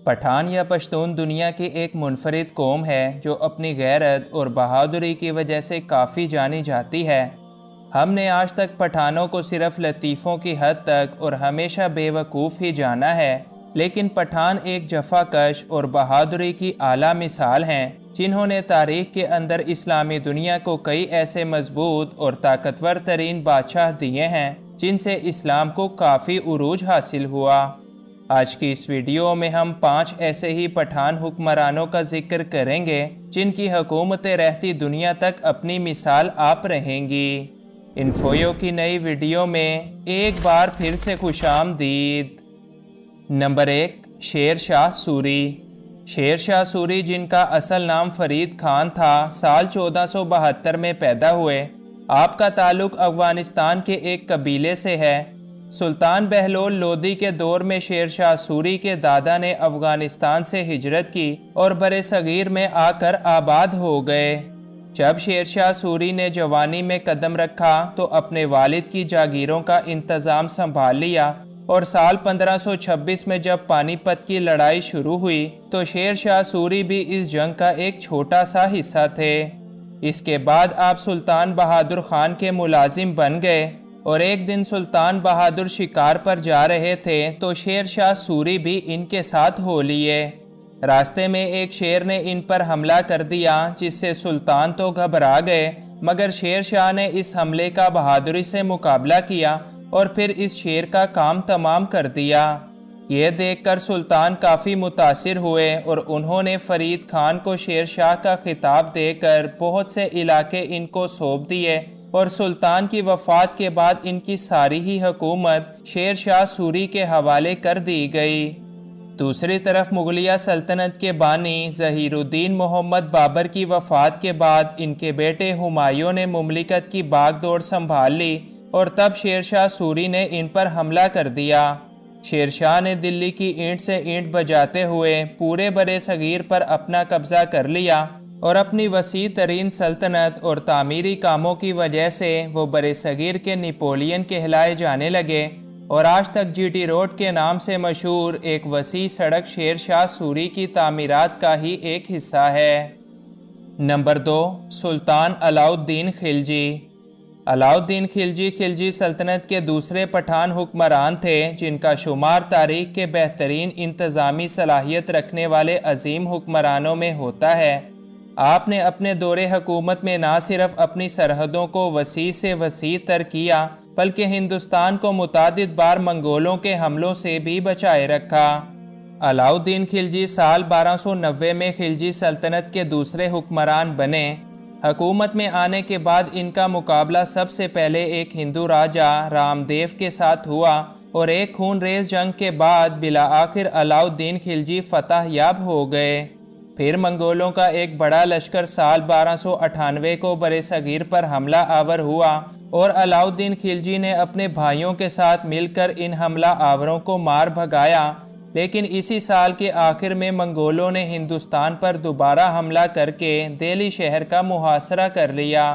پٹھان یا پشتون دنیا کی ایک منفرد قوم ہے جو اپنی غیرت اور بہادری کی وجہ سے کافی جانی جاتی ہے۔ ہم نے آج تک پٹھانوں کو صرف لطیفوں کی حد تک اور ہمیشہ بے وقوف ہی جانا ہے، لیکن پٹھان ایک جفا کش اور بہادری کی اعلیٰ مثال ہیں جنہوں نے تاریخ کے اندر اسلامی دنیا کو کئی ایسے مضبوط اور طاقتور ترین بادشاہ دیے ہیں جن سے اسلام کو کافی عروج حاصل ہوا۔ آج کی اس ویڈیو میں ہم 5 ایسے ہی پٹھان حکمرانوں کا ذکر کریں گے جن کی حکومتیں رہتی دنیا تک اپنی مثال آپ رہیں گی۔ انفویو کی نئی ویڈیو میں ایک بار پھر سے خوش آمدید۔ نمبر 1، شیر شاہ سوری۔ شیر شاہ سوری، جن کا اصل نام فرید خان تھا، سال 1472 میں پیدا ہوئے۔ آپ کا تعلق افغانستان کے ایک قبیلے سے ہے۔ سلطان بہلول لودھی کے دور میں شیر شاہ سوری کے دادا نے افغانستان سے ہجرت کی اور برِ صغیر میں آ کر آباد ہو گئے۔ جب شیر شاہ سوری نے جوانی میں قدم رکھا تو اپنے والد کی جاگیروں کا انتظام سنبھال لیا، اور سال 1526 میں جب پانی پت کی لڑائی شروع ہوئی تو شیر شاہ سوری بھی اس جنگ کا ایک چھوٹا سا حصہ تھے۔ اس کے بعد آپ سلطان بہادر خان کے ملازم بن گئے، اور ایک دن سلطان بہادر شکار پر جا رہے تھے تو شیر شاہ سوری بھی ان کے ساتھ ہو لیے۔ راستے میں ایک شیر نے ان پر حملہ کر دیا، جس سے سلطان تو گھبرا گئے، مگر شیر شاہ نے اس حملے کا بہادری سے مقابلہ کیا اور پھر اس شیر کا کام تمام کر دیا۔ یہ دیکھ کر سلطان کافی متاثر ہوئے اور انہوں نے فرید خان کو شیر شاہ کا خطاب دے کر بہت سے علاقے ان کو سونپ دیے، اور سلطان کی وفات کے بعد ان کی ساری ہی حکومت شیر شاہ سوری کے حوالے کر دی گئی۔ دوسری طرف مغلیہ سلطنت کے بانی ظہیر الدین محمد بابر کی وفات کے بعد ان کے بیٹے ہمایوں نے مملکت کی باغ دوڑ سنبھال لی، اور تب شیر شاہ سوری نے ان پر حملہ کر دیا۔ شیر شاہ نے دلی کی اینٹ سے اینٹ بجاتے ہوئے پورے برِ صغیر پر اپنا قبضہ کر لیا، اور اپنی وسیع ترین سلطنت اور تعمیری کاموں کی وجہ سے وہ برِ صغیر کے نیپولین کہلائے جانے لگے، اور آج تک جی ٹی روڈ کے نام سے مشہور ایک وسیع سڑک شیر شاہ سوری کی تعمیرات کا ہی ایک حصہ ہے۔ نمبر 2، سلطان علاء الدین خلجی۔ علاء الدین خلجی خلجی سلطنت کے دوسرے پٹھان حکمران تھے جن کا شمار تاریخ کے بہترین انتظامی صلاحیت رکھنے والے عظیم حکمرانوں میں ہوتا ہے۔ آپ نے اپنے دور حکومت میں نہ صرف اپنی سرحدوں کو وسیع سے وسیع تر کیا بلکہ ہندوستان کو متعدد بار منگولوں کے حملوں سے بھی بچائے رکھا۔ علاء الدین خلجی سال 1290 میں خلجی سلطنت کے دوسرے حکمران بنے۔ حکومت میں آنے کے بعد ان کا مقابلہ سب سے پہلے ایک ہندو راجا رام دیو کے ساتھ ہوا، اور ایک خون ریز جنگ کے بعد بالآخر علاء الدین خلجی فتح یاب ہو گئے۔ پھر منگولوں کا ایک بڑا لشکر سال 1298 کو برِ صغیر پر حملہ آور ہوا، اور علاء الدین خلجی نے اپنے بھائیوں کے ساتھ مل کر ان حملہ آوروں کو مار بھگایا، لیکن اسی سال کے آخر میں منگولوں نے ہندوستان پر دوبارہ حملہ کر کے دہلی شہر کا محاصرہ کر لیا۔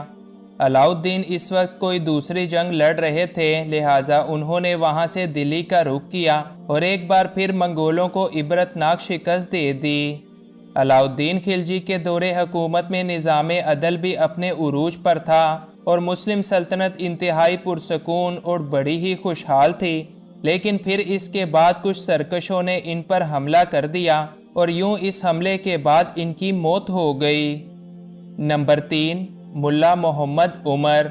علاء الدین اس وقت کوئی دوسری جنگ لڑ رہے تھے، لہٰذا انہوں نے وہاں سے دلی کا رخ کیا اور ایک بار پھر منگولوں کو عبرتناک شکست دے دی۔ علاء الدین خلجی کے دور حکومت میں نظام عدل بھی اپنے عروج پر تھا، اور مسلم سلطنت انتہائی پرسکون اور بڑی ہی خوشحال تھی، لیکن پھر اس کے بعد کچھ سرکشوں نے ان پر حملہ کر دیا، اور یوں اس حملے کے بعد ان کی موت ہو گئی۔ نمبر 3، ملا محمد عمر۔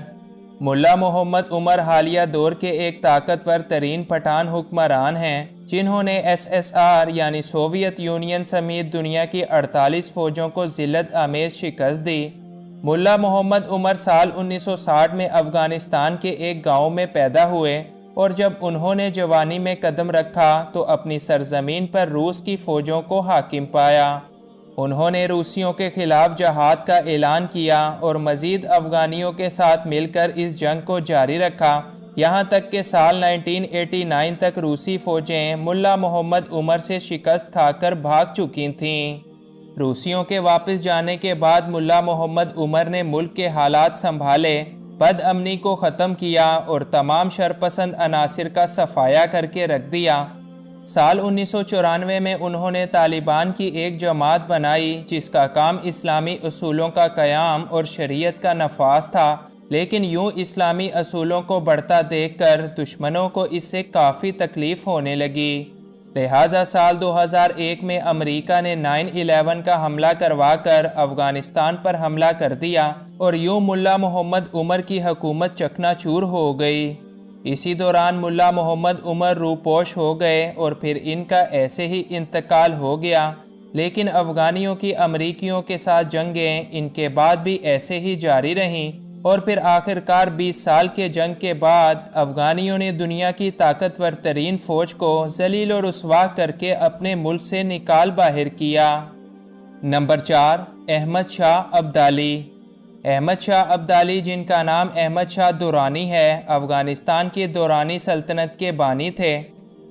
ملا محمد عمر حالیہ دور کے ایک طاقتور ترین پٹھان حکمران ہیں جنہوں نے SSR یعنی سوویت یونین سمیت دنیا کی 48 فوجوں کو ذلت آمیز شکست دی۔ ملا محمد عمر سال 1960 میں افغانستان کے ایک گاؤں میں پیدا ہوئے، اور جب انہوں نے جوانی میں قدم رکھا تو اپنی سرزمین پر روس کی فوجوں کو حاکم پایا۔ انہوں نے روسیوں کے خلاف جہاد کا اعلان کیا اور مزید افغانیوں کے ساتھ مل کر اس جنگ کو جاری رکھا، یہاں تک کہ سال 1989 تک روسی فوجیں ملا محمد عمر سے شکست کھا کر بھاگ چکی تھیں۔ روسیوں کے واپس جانے کے بعد ملا محمد عمر نے ملک کے حالات سنبھالے، بد امنی کو ختم کیا اور تمام شرپسند عناصر کا صفایا کر کے رکھ دیا۔ سال 1994 میں انہوں نے طالبان کی ایک جماعت بنائی جس کا کام اسلامی اصولوں کا قیام اور شریعت کا نفاذ تھا، لیکن یوں اسلامی اصولوں کو بڑھتا دیکھ کر دشمنوں کو اس سے کافی تکلیف ہونے لگی۔ لہٰذا سال 2001 میں امریکہ نے 9/11 کا حملہ کروا کر افغانستان پر حملہ کر دیا اور یوں ملا محمد عمر کی حکومت چکنا چور ہو گئی۔ اسی دوران ملا محمد عمر روپوش ہو گئے اور پھر ان کا ایسے ہی انتقال ہو گیا، لیکن افغانیوں کی امریکیوں کے ساتھ جنگیں ان کے بعد بھی ایسے ہی جاری رہیں اور پھر آخرکار 20 سال کے جنگ کے بعد افغانیوں نے دنیا کی طاقتور ترین فوج کو ذلیل و رسوا کر کے اپنے ملک سے نکال باہر کیا۔ نمبر 4، احمد شاہ ابدالی۔ احمد شاہ ابدالی، جن کا نام احمد شاہ درانی ہے، افغانستان کی درانی سلطنت کے بانی تھے۔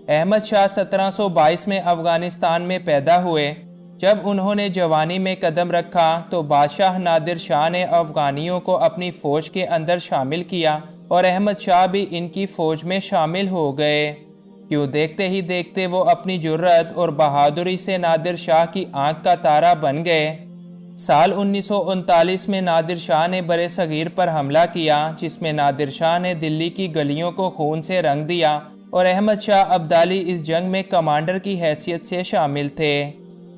احمد شاہ 1722 میں افغانستان میں پیدا ہوئے۔ جب انہوں نے جوانی میں قدم رکھا تو بادشاہ نادر شاہ نے افغانیوں کو اپنی فوج کے اندر شامل کیا اور احمد شاہ بھی ان کی فوج میں شامل ہو گئے۔ کیوں دیکھتے ہی دیکھتے وہ اپنی جرأت اور بہادری سے نادر شاہ کی آنکھ کا تارا بن گئے۔ سال 1939 میں نادر شاہ نے برِ صغیر پر حملہ کیا، جس میں نادر شاہ نے دلی کی گلیوں کو خون سے رنگ دیا اور احمد شاہ ابدالی اس جنگ میں کمانڈر کی حیثیت سے شامل تھے۔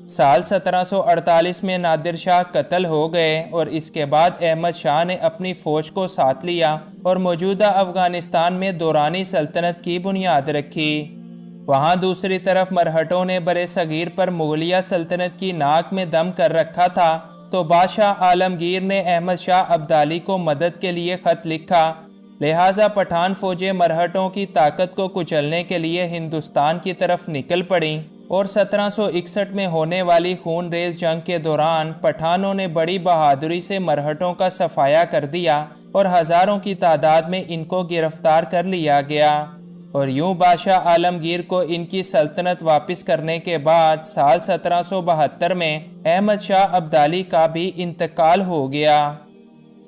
سال 1748 میں نادر شاہ قتل ہو گئے اور اس کے بعد احمد شاہ نے اپنی فوج کو ساتھ لیا اور موجودہ افغانستان میں درانی سلطنت کی بنیاد رکھی۔ وہاں دوسری طرف مرہٹوں نے برِ صغیر پر مغلیہ سلطنت کی ناک میں دم کر رکھا تھا، تو بادشاہ عالمگیر نے احمد شاہ ابدالی کو مدد کے لیے خط لکھا۔ لہٰذا پٹھان فوجیں مرہٹوں کی طاقت کو کچلنے کے لیے ہندوستان کی طرف نکل پڑیں اور 1761 میں ہونے والی خون ریز جنگ کے دوران پٹھانوں نے بڑی بہادری سے مرہٹوں کا صفایا کر دیا اور ہزاروں کی تعداد میں ان کو گرفتار کر لیا گیا، اور یوں بادشاہ عالمگیر کو ان کی سلطنت واپس کرنے کے بعد سال 1772 میں احمد شاہ ابدالی کا بھی انتقال ہو گیا۔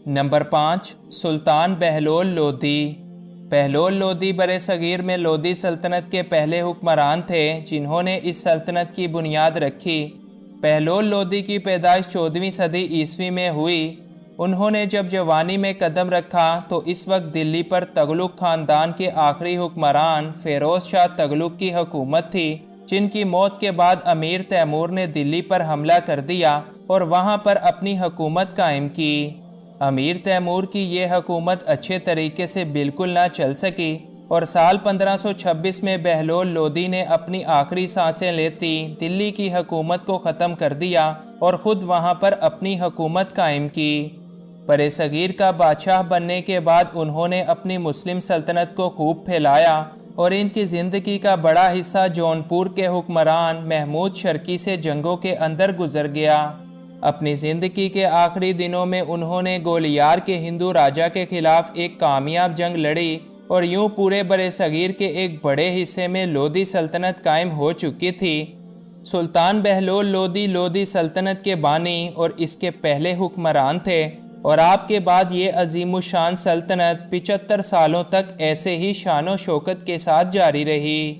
نمبر 5، سلطان بہلول لودھی۔ بہلول لودھی برِ صغیر میں لودھی سلطنت کے پہلے حکمران تھے جنہوں نے اس سلطنت کی بنیاد رکھی۔ بہلول لودھی کی پیدائش 14ویں صدی عیسوی میں ہوئی۔ انہوں نے جب جوانی میں قدم رکھا تو اس وقت دلی پر تغلق خاندان کے آخری حکمران فیروز شاہ تغلق کی حکومت تھی، جن کی موت کے بعد امیر تیمور نے دلی پر حملہ کر دیا اور وہاں پر اپنی حکومت قائم کی۔ امیر تیمور کی یہ حکومت اچھے طریقے سے بالکل نہ چل سکی اور سال 1526 میں بہلول لودھی نے اپنی آخری سانسیں لیتی دلی کی حکومت کو ختم کر دیا اور خود وہاں پر اپنی حکومت قائم کی۔ برِ صغیر کا بادشاہ بننے کے بعد انہوں نے اپنی مسلم سلطنت کو خوب پھیلایا اور ان کی زندگی کا بڑا حصہ جونپور کے حکمران محمود شرقی سے جنگوں کے اندر گزر گیا۔ اپنی زندگی کے آخری دنوں میں انہوں نے گولیار کے ہندو راجا کے خلاف ایک کامیاب جنگ لڑی اور یوں پورے برِ صغیر کے ایک بڑے حصے میں لودھی سلطنت قائم ہو چکی تھی۔ سلطان بہلول لودھی لودھی سلطنت کے بانی اور اس کے پہلے حکمران تھے اور آپ کے بعد یہ عظیم الشان سلطنت 75 سالوں تک ایسے ہی شان و شوکت کے ساتھ جاری رہی۔